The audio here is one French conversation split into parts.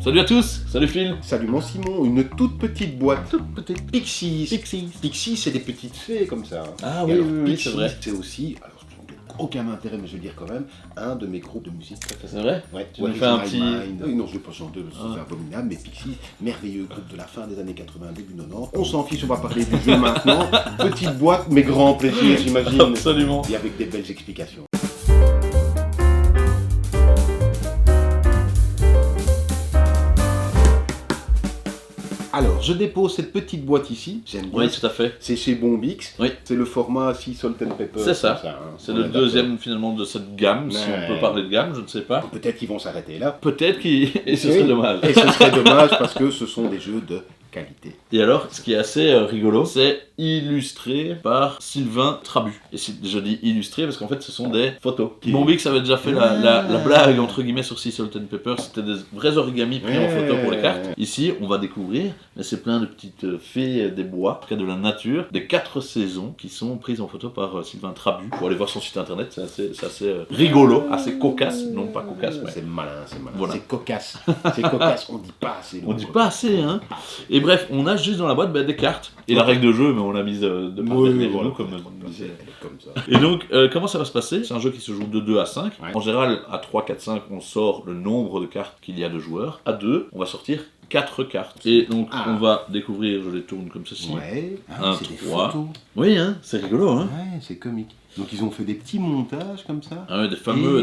Salut à tous, salut Phil. Salut mon Simon, une toute petite boîte. Toute petite Pixies. Pixies. Pixies, c'est des petites fées comme ça. Ah Et oui, alors, oui, oui, Pixies, c'est vrai. c'est aussi, alors aucun intérêt, mais je vais le dire quand même, un de mes groupes de musique préférés. C'est vrai? Ouais, Tu nous fais un petit... Oui, non, je vais pas chanter, c'est abominable, mais Pixies, merveilleux groupe de la fin des années 80, début 90. On s'en fiche, on va parler du jeu maintenant. Petite boîte, mais grand plaisir, j'imagine. Absolument. Et avec des belles explications. Alors, je dépose cette petite boîte ici, j'aime bien. Oui, tout à fait. C'est chez Bombix. Oui. C'est le format Sea Salt and Pepper. C'est ça. Hein. C'est On le est d'accord. deuxième finalement de cette gamme, si Ouais. on peut parler de gamme, je ne sais pas. Peut-être qu'ils vont s'arrêter là. Peut-être et ce Oui. serait dommage. Et ce serait dommage parce que ce sont des jeux de qualité. Et alors, ce qui est assez rigolo, c'est illustré par Sylvain Trabu. Et je dis illustré parce qu'en fait, ce sont des photos. Bombix avait déjà fait la blague entre guillemets sur Sea Salt and Pepper. C'était des vrais origamis pris en photo pour les cartes. Ici, on va découvrir, mais c'est plein de petites fées des bois, en tout cas de la nature, des 4 saisons qui sont prises en photo par Sylvain Trabu. Pour aller voir son site internet, c'est assez rigolo, assez cocasse, non pas cocasse, mais C'est malin, c'est malin. Voilà. C'est cocasse. C'est cocasse, on dit pas assez. on dit pas assez, hein. Et bref, on a juste dans la boîte des cartes. Et la règle de jeu, mais on l'a mise de part et Oui, d'autre, voilà, comme elle disait. est comme ça. Et donc, comment ça va se passer? C'est un jeu qui se joue de 2 à 5. Ouais. En général, à 3, 4, 5, on sort le nombre de cartes qu'il y a de joueurs. À 2, on va sortir 4 cartes. Et donc, on va découvrir, je les tourne comme ceci. Ouais, Un, c'est des 3. photos. Oui, hein, c'est rigolo, hein. Ouais, c'est comique. Donc ils ont fait des petits montages comme ça. Ah ouais, des fameux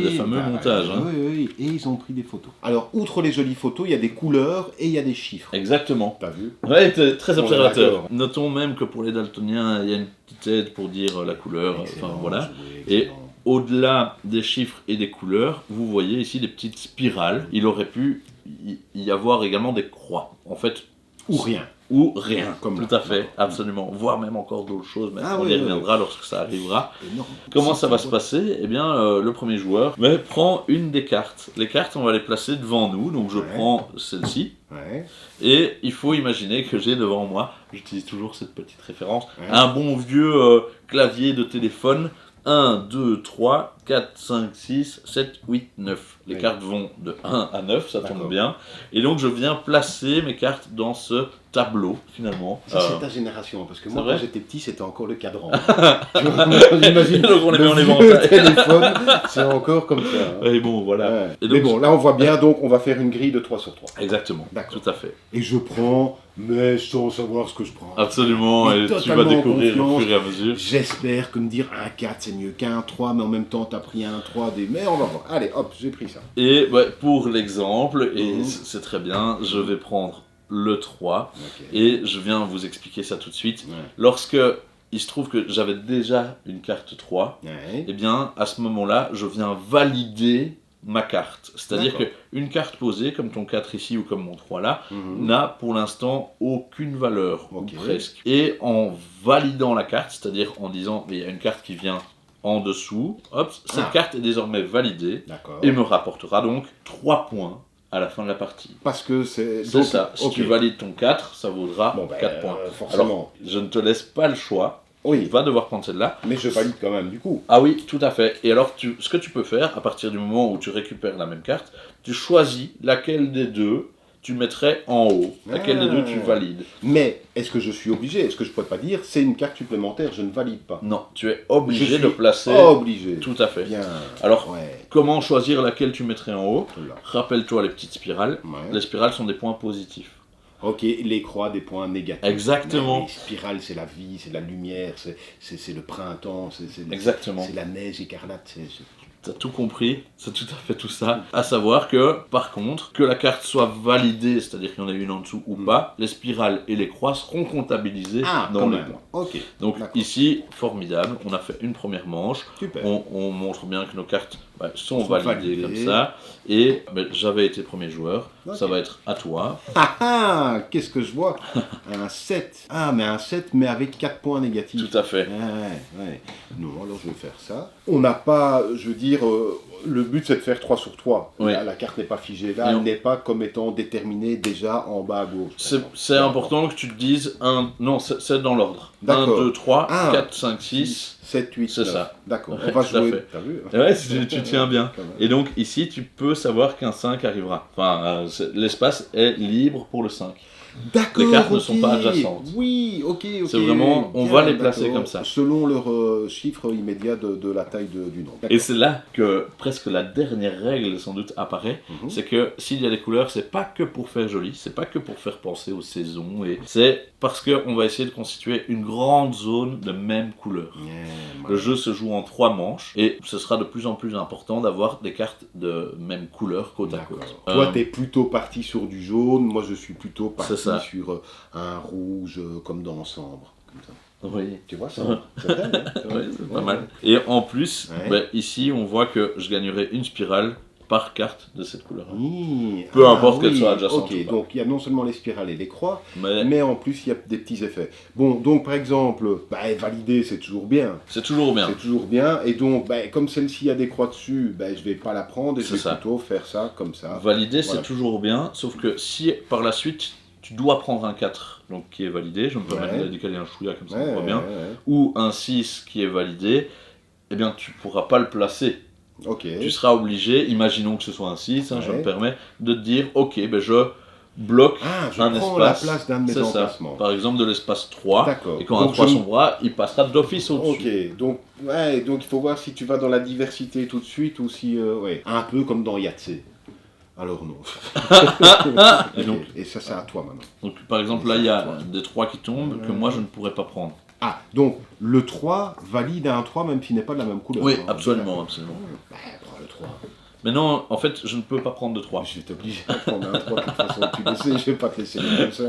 montages, hein. Oui, et ils ont pris des photos. Alors, outre les jolies photos, il y a des couleurs et il y a des chiffres. Exactement. T'as vu? Ouais, t'es très On est observateur. d'accord. Notons même que pour les daltoniens, il y a une petite aide pour dire la couleur. Excellent, Enfin, voilà. joué, Et excellent. au-delà des chiffres et des couleurs, vous voyez ici des petites spirales. Il aurait pu y avoir également des croix. En fait, Ou rien. ou rien. Comme Tout là. à fait, absolument. Voire même encore d'autres choses, mais Ah on oui, y oui, reviendra lorsque ça arrivera. Énorme. Comment ça va C'est se passer? Eh bien, le premier joueur prend une des cartes. Les cartes, on va les placer devant nous. Donc, je Ouais. prends celle-ci. Ouais. Et il faut imaginer que j'ai devant moi, j'utilise toujours cette petite référence, Ouais. un bon vieux clavier de téléphone. 1, 2, 3, 4, 5, 6, 7, 8, 9. Les Oui. cartes vont de 1 à 9, ça tombe D'accord. bien. Et donc je viens placer mes cartes dans ce tableau, finalement. Ça, c'est ta génération, parce que moi, c'est vrai quand j'étais petit, c'était encore le cadran. Tu vois, j'imagine. Donc on les met en le éventail. téléphone, c'est encore comme ça. hein. Et bon, voilà. Ouais. Et donc- Mais bon, là, on voit bien, donc, on va faire une grille de 3 sur 3. Exactement, D'accord. tout à fait. Et je prends, mais sans savoir ce que je prends. Absolument, Mais et tu vas totalement découvrir au confiance. fur et à mesure. J'espère que me dire un 4 c'est mieux qu'un 3, mais en même temps, t'as pris un 3 des. Mais on va voir. Allez, hop, j'ai pris ça. Et ouais, pour l'exemple, et Mhm. c'est très bien, je vais prendre le 3. Ok. Et je viens vous expliquer ça tout de suite. Ouais. Lorsque il se trouve que j'avais déjà une carte 3, Ouais. et bien à ce moment-là, je viens valider ma carte. C'est-à-dire D'accord. qu'une carte posée, comme ton 4 ici ou comme mon 3 là, Mhm. n'a pour l'instant aucune valeur, Ok. ou presque. Et en validant la carte, c'est-à-dire en disant, mais il y a une carte qui vient en dessous, hop, cette Ah. carte est désormais validée, D'accord. et me rapportera donc 3 points à la fin de la partie. Parce que c'est. C'est donc, ça, si ok. tu valides ton 4, ça vaudra Bon, ben, 4 points. forcément. Alors, je ne te laisse pas le choix, tu Oui, vas devoir prendre celle-là. mais je valide quand même, du coup. Ah oui, tout à fait. Et alors, ce que tu peux faire, à partir du moment où tu récupères la même carte, tu choisis laquelle des deux tu mettrais en haut, laquelle des deux tu valides. Mais est-ce que je suis obligé? Est-ce que je pourrais pas dire c'est une carte supplémentaire, je ne valide pas? Non, tu es Je obligé suis de placer... Obligé. Tout à fait. Bien. Alors, Ouais. comment choisir laquelle tu mettrais en haut? Là. Rappelle-toi les petites spirales. Ouais. Les spirales sont des points positifs. Ok, les croix des points négatifs. Exactement. Les spirales, c'est la vie, c'est la lumière, c'est le printemps, c'est Exactement. c'est la neige écarlate. T'as tout compris, c'est tout à fait tout ça. À savoir que, par contre, que la carte soit validée, c'est-à-dire qu'il y en ait une en dessous ou pas, les spirales et les croix seront comptabilisées dans quand les même. points. Ok. Donc D'accord. ici, formidable, on a fait une première manche, Super. on montre bien que nos cartes sont Sont validées validées. comme ça, et j'avais été premier joueur, Ok. ça va être à toi. Ah ah, qu'est-ce que je vois? Un 7. Ah, mais un 7, mais avec 4 points négatifs. Tout à fait. Ouais, ouais. Non, alors je vais faire ça. On n'a pas, je veux dire, le but c'est de faire 3 sur 3. Oui. Là, la carte n'est pas figée, là, Et elle n'est pas comme étant déterminée déjà en bas à gauche. C'est important que tu te dises, non, c'est dans l'ordre. 1, D'accord. 2, 3, Ah. 4, 5, 6. 7, 8, C'est 9. ça. D'accord, Ouais, on va tout à jouer. fait. T'as vu? Ouais, tu tiens bien. Quand même. Et donc ici, tu peux savoir qu'un 5 arrivera. Enfin, l'espace est libre pour le 5. D'accord, Les cartes ne ok. sont pas adjacentes. Oui, ok. C'est vraiment, on Bien, va les placer d'accord. comme ça. Selon leur chiffre immédiat de la taille du nombre. Et c'est là que presque la dernière règle sans doute apparaît, Mhm. c'est que s'il y a des couleurs, c'est pas que pour faire joli, c'est pas que pour faire penser aux saisons, et c'est parce qu'on va essayer de constituer une grande zone de même couleur. Le jeu se joue en 3 manches, et ce sera de plus en plus important d'avoir des cartes de même couleur côte à D'accord. côte. Toi, t'es plutôt parti sur du jaune, moi je suis plutôt parti C'est ça. sur un rouge comme dans Sambre. Comme ça. Oui. Tu vois ça? C'est vrai, hein? Ouais, c'est pas mal. Et en plus, Ouais. ben, ici, on voit que je gagnerai une spirale par carte de cette couleur. Oui. Peu importe qu'elle oui. soit adjacente Ok, ou pas. donc il y a non seulement les spirales et les croix, Mais mais en plus il y a des petits effets. Bon, donc par exemple, valider c'est toujours bien. c'est toujours bien. C'est toujours bien. Et donc, comme celle-ci a des croix dessus, je vais pas la prendre et je C'est vais ça. plutôt faire ça comme ça. Valider, Voilà. c'est toujours bien, sauf que si par la suite, tu dois prendre un 4, donc qui est validé, je me permets Ouais. de décaler un chouïa comme ça, Ouais, on voit ouais, bien, ouais. ou un 6 qui est validé, eh bien tu pourras pas le placer. Ok. Tu seras obligé, imaginons que ce soit un 6, je Ouais. me permets, de te dire, ok, je bloque Ah, je un prends espace. la place d'un de mes C'est ça. emplacements. Par exemple de l'espace 3, D'accord. et quand un Donc, 3 je- s'ouvre, il passera d'office au-dessus. Ok, donc il faut voir si tu vas dans la diversité tout de suite ou si un peu comme dans Yahtzee. Alors non. Et donc, Et ça c'est à toi maintenant. donc, par exemple, là, il y a des 3 qui tombent que moi je ne pourrais pas prendre. Ah, donc le 3 valide un 3 même s'il n'est pas de la même couleur. Oui, hein. absolument, absolument. Prends le 3. Mais non, en fait, je ne peux pas prendre de 3. Je vais t'obliger à prendre un 3 de toute façon. Tu le sais, je vais pas te laisser le 5.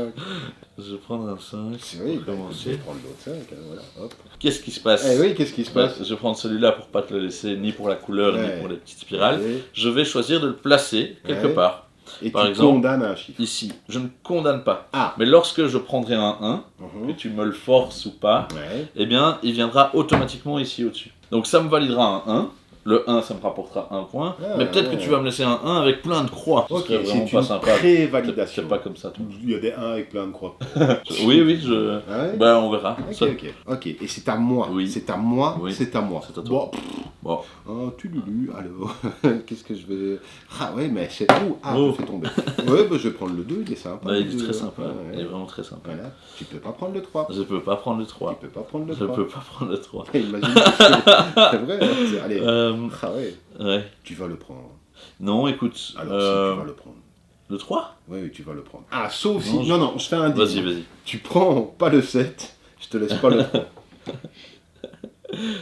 Je vais prendre un 5. C'est vrai, je Commencer. vais prendre l'autre 5. Voilà, hop. Qu'est-ce qui se passe? Eh oui, qu'est-ce qui se passe? Je vais prendre celui-là pour pas te le laisser ni pour la couleur Ouais. ni pour les petites spirales. Ouais. Je vais choisir de le placer quelque Ouais. part. Et Par tu exemple, condamnes un chiffre. Ici, je ne condamne pas. Ah. Mais lorsque je prendrai un 1, Mhm. que tu me le forces ou pas, Ouais. eh bien, il viendra automatiquement ici au-dessus. Donc ça me validera un 1. Le 1, ça me rapportera un point. Ah, mais peut-être ouais. que tu vas me laisser un 1 avec plein de croix. Ce Ok, serait vraiment c'est pas une sympa. pré-validation. C'est pas comme ça, toi. Il y a des 1 avec plein de croix. Oui, oui, je... Ah ouais? Ben, on verra. Ok, Ça- ok. Et c'est à moi. Oui. C'est à moi. Oui. C'est à moi. C'est à toi. Bon, pff, Bon. oh, tu lulu, alors. Qu'est-ce que je vais. Ah ouais, mais c'est où? Ah, Oh. je fais tomber. Ouais, je vais prendre le 2, il est sympa. Ouais, le il est 2, très hein. sympa. Ouais, Il est ouais. vraiment très sympa. Voilà. Tu peux pas prendre le 3. Je peux pas prendre le Tu 3. peux pas prendre le Je 3. peux pas prendre le 3. Imagine. C'est vrai. Hein, allez. Euh, Ah ouais. ouais. Tu vas le prendre. Non, écoute. Alors, si tu vas le prendre. Le 3 Oui, oui, tu vas le prendre. Ah, sauf si. Non, je- Non, non, je fais un deal. Vas-y, vas-y. Tu prends pas le 7, je te laisse pas le 3.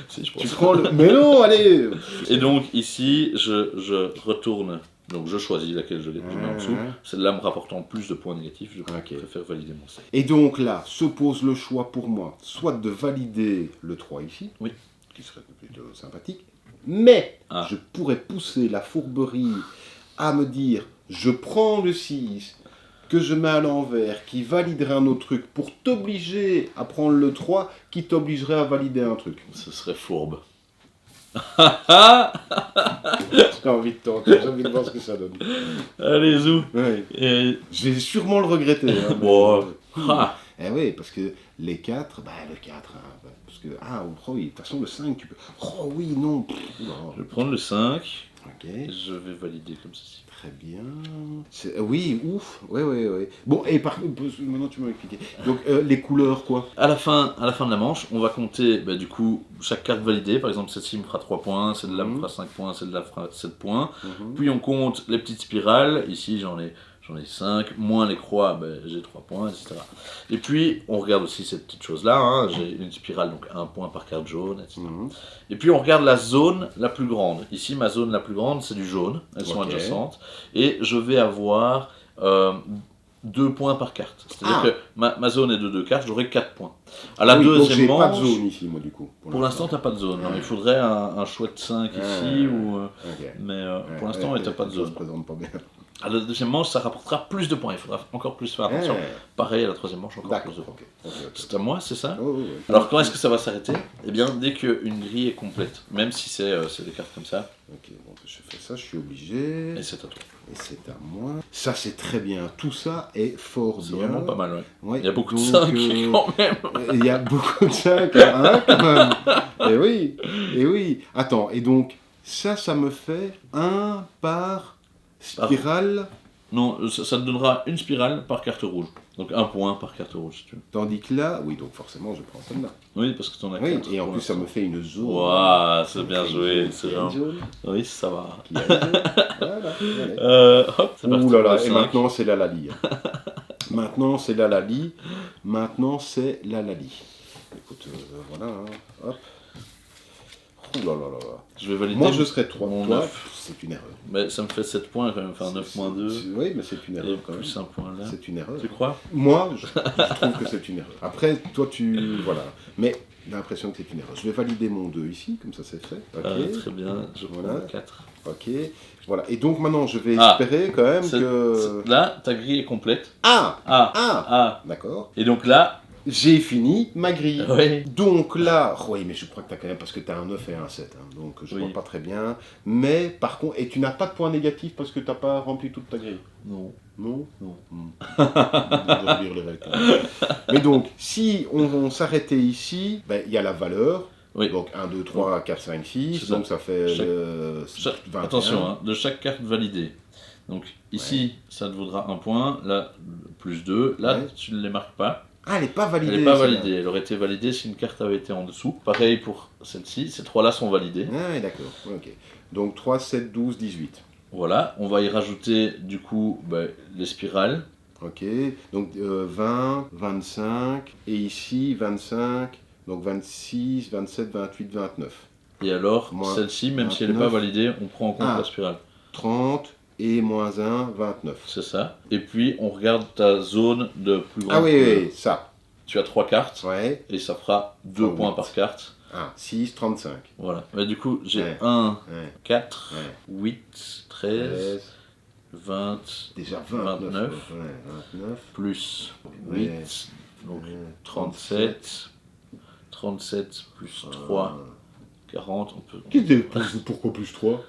Si, je Tu pense. prends le. Mais non, allez. Et donc, ici, je retourne. Donc, je choisis laquelle je mets en dessous. Celle-là me rapportant plus de points négatifs, je Ok. préfère valider mon 7. Et donc là, se pose le choix pour moi, soit de valider le 3 ici, Oui. qui serait plutôt sympathique, mais Ah. je pourrais pousser la fourberie à me dire, je prends le 6, que je mets à l'envers, qui validerait un autre truc, pour t'obliger à prendre le 3, qui t'obligerait à valider un truc. Ce serait fourbe. J'ai envie de tenter, j'ai envie de voir ce que ça donne. Allez, zou. Ouais. Et... Je vais sûrement le regretter. Hein, Bon. Ah. Eh oui, parce que les 4, le 4, hein, parce que, oh oui, de toute façon le 5, tu peux... Oh oui, non, non. Je vais prendre le 5. Ok, Je vais valider comme ceci. très bien. Oui, ouf, ouais. Bon, et par contre, maintenant tu m'as expliqué. Donc, les couleurs, quoi? À la fin de la manche, on va compter du coup chaque carte validée. Par exemple, celle-ci me fera 3 points, celle-là me fera 5 points, celle-là fera 7 points. Mhm. Puis on compte les petites spirales. Ici, j'en ai 5, moins les croix, j'ai 3 points, etc. Et puis, on regarde aussi cette petite chose-là. Hein. J'ai une spirale, donc 1 point par carte jaune, etc. Mhm. Et puis, on regarde la zone la plus grande. Ici, ma zone la plus grande, c'est du jaune. Elles sont Ok. adjacentes. Et je vais avoir 2 points par carte. C'est-à-dire Ah. que ma zone est de 2 cartes, j'aurai 4 points. À la Oui, donc deuxième j'ai manche... pas de zone ici, moi, du coup. Pour l'instant, tu n'as pas de zone. Non, il faudrait un chouette 5 ici. Ou, Ok. mais Ouais, pour l'instant, ouais, tu n'as pas de ça zone. se présente pas bien. À la deuxième manche, ça rapportera plus de points. Il faudra encore plus faire attention. Pareil, à la troisième manche, encore plus de D'accord, points. ok. C'est à moi, c'est ça? Oui. Alors, quand est-ce que ça va s'arrêter? Eh bien, dès qu'une grille est complète. Même si c'est des cartes comme ça. Ok, bon, je fais ça, je suis obligé. Et c'est à toi. Et c'est à moi. Ça, c'est très bien. Tout ça est fort C'est bien. vraiment pas mal, ouais. Ouais, Il y a beaucoup de donc, 5 quand même. Il y a beaucoup de 5 à 1 quand même. Et oui. Attends, et donc, ça me fait 1 par spirale. Non, ça te donnera une spirale par carte rouge. Donc 1 point par carte rouge, si tu veux. Tandis que là, oui, donc forcément, je prends celle-là. Oui, parce que t'en as Oui, 4. et en plus, ça me fait une zone. Waouh, c'est bien joué. C'est C'est une vraiment... zone. Oui, ça va. Qui a une zone. Voilà. Hop, c'est parti. Ouh là pour là, le et 5. maintenant c'est la Lali. Maintenant c'est la Lali. Maintenant c'est la Lali. Écoute, voilà, hein. Hop. Ouh là là là là. Je vais valider. Moi je serais 3. mon Toi, 9. c'est une erreur. Mais ça me fait 7 points quand même. Enfin, 9 moins 2. Oui, mais c'est une Et erreur quand même. plus un point là. C'est une erreur. Tu crois? Moi, je trouve que c'est une erreur. Après, toi, voilà. Mais j'ai l'impression que c'est une erreur. Je vais valider mon 2 ici, comme ça c'est fait. Ok. Très bien. Je prends Voilà. 4. Ok. Voilà. Et donc maintenant, je vais espérer quand même C'est- que. Là, ta grille est complète. Ah. Ah. D'accord. Et donc là, J'ai fini ma grille. oui. Donc là, oui, mais je crois que tu as quand même, parce que tu as un 9 et un 7, hein, donc je Oui. vois pas très bien. Mais par contre, et tu n'as pas de point négatif parce que tu n'as pas rempli toute ta grille. Non. Non. Non. Je dois lire les règles, quand même. Mais donc, si on s'arrêtait ici, ben, il y a la valeur. Oui. Donc 1, 2, 3, 4, 5, 6, C'est ça. donc ça fait Chaque- 21. Attention, hein, de chaque carte validée. Donc ici, ça te vaudra 1 point. Là, plus 2. Là, Ouais. tu ne les marques pas. Ah, elle n'est pas validée. Elle n'est pas celle-là. validée. Elle aurait été validée si une carte avait été en dessous. Pareil pour celle-ci. Ces 3-là sont validés. Ah, oui, d'accord. Ok. Donc 3, 7, 12, 18. Voilà. On va y rajouter du coup les spirales. Ok. Donc 20, 25. Et ici, 25. Donc 26, 27, 28, 29. Et alors, Moins celle-ci, même si elle n'est 29. pas validée, on prend en compte Ah. la spirale. 30 et moins 1, 29. C'est ça. Et puis, on regarde ta zone de plus grande Ah oui, couleur. oui, ça. Tu as 3 cartes. Ouais. Et ça fera 2 Oh, points huit. par carte. Ah, 6, 35. Voilà. Mais du coup, j'ai Ouais. 1, Ouais. 4, Ouais. 8, 13, 13. 20, Déjà 29. 29. Ouais, 29. plus Ouais. 8, donc Ouais, 37. 37 plus 3, 40. On peut... Pourquoi plus 3?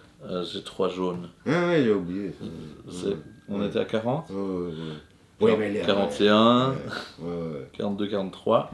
J'ai 3 jaunes. Ah ouais, j'ai oublié. On était à 40. Ouais, mais elle est- 41, Ouais, 42, 43,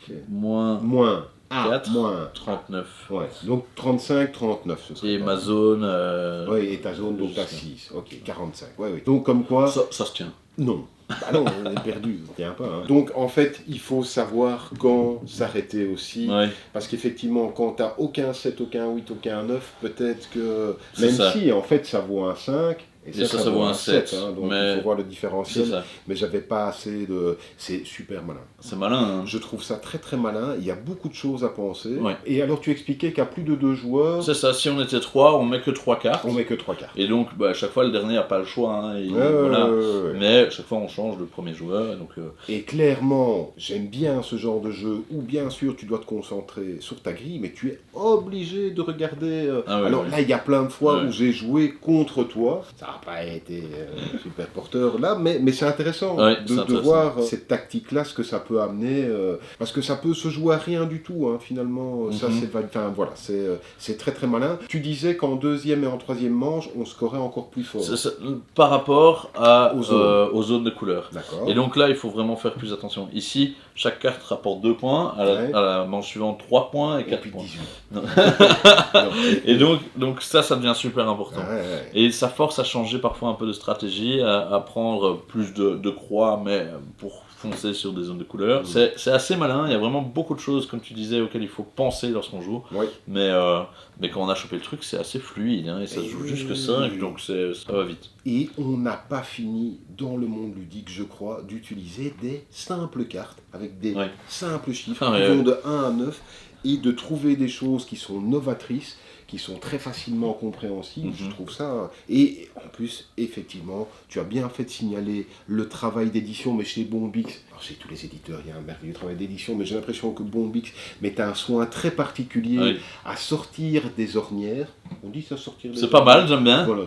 ok. moins Moins. Ah, 4, moins. 39. Ouais, donc 35, 39, ce serait Et pas ma mal. zone... Oui, et ta zone, donc je t'as sais. 6. Ok, 45. Ouais, oui. Donc comme quoi... ça se tient. Non. Bah non, on est perdu, on tient pas. Hein. Donc en fait, il faut savoir quand s'arrêter aussi. Ouais, Parce qu'effectivement, quand t'as aucun 7, aucun 8, aucun 9, peut-être que... C'est Même ça. si en fait ça vaut un 5, et ça vaut un 7. Hein, donc mais il faut voir le c'est différentiel. ça. Mais j'avais pas assez de... C'est super malin. C'est malin, hein. Je trouve ça très très malin, il y a beaucoup de choses à penser. Ouais. Et alors tu expliquais qu'à plus de 2 joueurs, C'est ça, si on était 3, on met que 3 cartes. on met que 3 cartes. Et donc, à chaque fois, le dernier n'a pas le choix. Hein, et Ouais, voilà. ouais. Mais à chaque fois, on change le premier joueur. Donc, Et clairement, j'aime bien ce genre de jeu où bien sûr tu dois te concentrer sur ta grille, mais tu es obligé de regarder. Ah ouais, alors ouais. là, il y a plein de fois Ouais. où j'ai joué contre toi. Ça n'a pas été super porteur là, mais c'est intéressant, Ouais, de, c'est de intéressant. voir cette tactique-là, ce que ça peut amener. Parce que ça peut se jouer à rien du tout, hein, finalement. Ça, Mhm. enfin, voilà, c'est très très malin. Tu disais qu'en deuxième et en troisième manche, on scorait encore plus fort. par rapport Aux aux zones de couleur. D'accord. Et donc là, il faut vraiment faire plus attention. Ici, chaque carte rapporte 2 points, Ouais. à la manche suivante 3 points et Et 4 puis points. 18. Non. Non. Et donc ça devient super important. Ouais, ouais. Et ça force à changer parfois un peu de stratégie, à prendre plus de croix, mais pour foncer sur des zones de couleur. Mhm. C'est assez malin, il y a vraiment beaucoup de choses, comme tu disais, auxquelles il faut penser lorsqu'on joue. Oui. Mais quand on a chopé le truc, c'est assez fluide, hein, et ça se joue Et jusque oui. 5, donc ça va vite. Et on n'a pas fini, dans le monde ludique, je crois, d'utiliser des simples cartes, avec des Ouais. simples chiffres Ah, qui ouais, vont ouais. de 1 à 9. et de trouver des choses qui sont novatrices, qui sont très facilement compréhensibles, je trouve ça. Et en plus, effectivement, tu as bien fait de signaler le travail d'édition, mais chez Bombix, alors chez tous les éditeurs, il y a un merveilleux travail d'édition, mais j'ai l'impression que Bombix met un soin très particulier à sortir des ornières. On dit ça, sortir des C'est pas mal, j'aime bien. Voilà,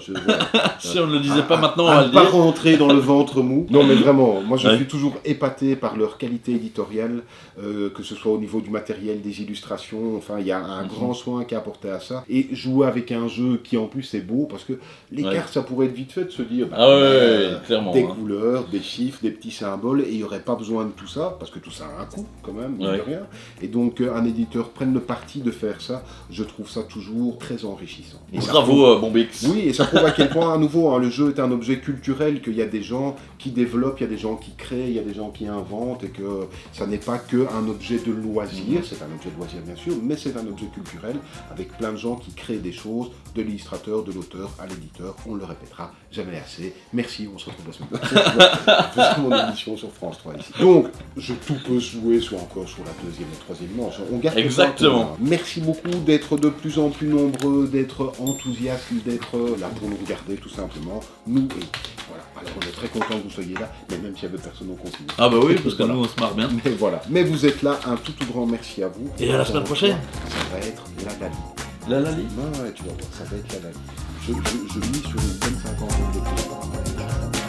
Si on ne le disait pas maintenant, on va à le ne pas dire. rentrer dans le ventre mou. Non, mais vraiment, moi je suis toujours épaté par leur qualité éditoriale, que ce soit au niveau du matériel, des illustrations, enfin il y a un grand soin qui est apporté à ça. Et jouer avec un jeu qui en plus est beau, parce que les cartes ça pourrait être vite fait de se dire clairement, des couleurs, des chiffres, des petits symboles, et il n'y aurait pas besoin de tout ça, parce que tout ça a un coût quand même, mine de rien. Et donc un éditeur prenne le parti de faire ça, je trouve ça toujours très enrichissant. Et bravo Bombix. Oui, et ça prouve à quel point, à nouveau, le jeu est un objet culturel, qu'il y a des gens qui développent, il y a des gens qui créent, il y a des gens qui inventent, et que ça n'est pas qu'un objet de loisir, c'est un objet de loisir bien sûr, mais c'est un objet culturel, avec plein de gens qui créent des choses, de l'illustrateur, de l'auteur à l'éditeur, on le répétera jamais assez. Merci, on se retrouve la semaine prochaine. Je fais mon émission sur France 3 ici. Donc, tout peut se jouer encore sur la deuxième et troisième manche. On garde Exactement. Merci beaucoup d'être de plus en plus nombreux, d'être enthousiastes, d'être là pour nous regarder tout simplement. Nous, et voilà. Alors on est très content que vous soyez là, mais même s'il y avait personne, on continue. Ah bah oui, parce que nous on se marre bien. Mais voilà. Mais vous êtes là, un tout grand merci à vous. Et à la semaine prochaine. Ça va être la Lali. La Lali. Ouais, tu vas voir, ça va être la Lali. Je mise sur une bonne cinquantaine de